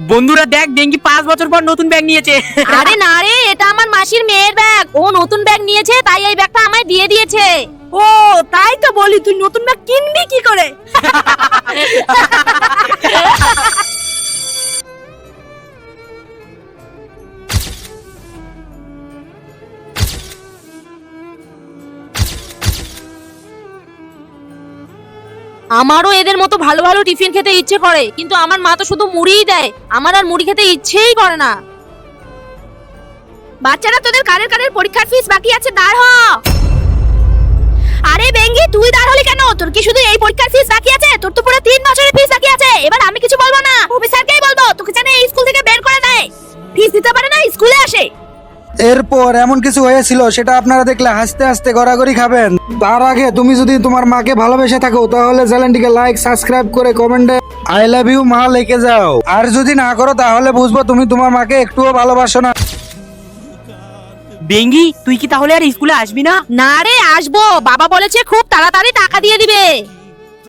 বন্ধুরা দেখ, ডেঙ্গি 5 বছর পর নতুন ব্যাগ নিয়েছে। আরে না রে, এটা আমার মাসির মেয়ের ব্যাগ। ও নতুন ব্যাগ নিয়েছে, তাই এই ব্যাগটা আমায় দিয়ে দিয়েছে। ও তাই তো বলি, তুই নতুন ব্যাগ কিনবি কি করে? আমারও এদের মতো ভালো ভালো টিফিন খেতে ইচ্ছে করে, কিন্তু আমার মা তো শুধু মুড়িই দেয়। আমার আর মুড়ি খেতে ইচ্ছেই করে না। বাচ্চারা, তোদের কারের পরীক্ষার ফিস বাকি আছে, দাঁড় হ। আরে বেঙ্গি, তুই দাঁড় হলি কেন? তোর কি শুধু এই পরীক্ষার ফিস বাকি আছে? তোর তো পুরো 3 বছরের ফিস বাকি আছে। এবার আমি কিছু বলবো না, অফিসারকেই বলবো। তোকে জানে এই স্কুল থেকে বের করে দেয়। ফিস দিতে পারে না, স্কুলে আসে। এরপর এমন কিছু হয়েছিল, সেটা আপনারা দেখলে হাসতে হাসতে গড়াগড়ি খাবেন। তার আগে তুমি যদি তোমার মাকে ভালোবেসে থাকো, তাহলে চ্যানেলটিকে লাইক, সাবস্ক্রাইব করে কমেন্টে আই লাভ ইউ মা লিখে যাও। আর যদি না করো, তাহলে বুঝবো তুমি তোমার মাকে একটুও ভালোবাসো না। ডেঙ্গি, তুই কি তাহলে আর স্কুলে আসবি না? না রে, আসবো। বাবা বলেছে খুব তাড়াতাড়ি টাকা দিয়ে দিবে।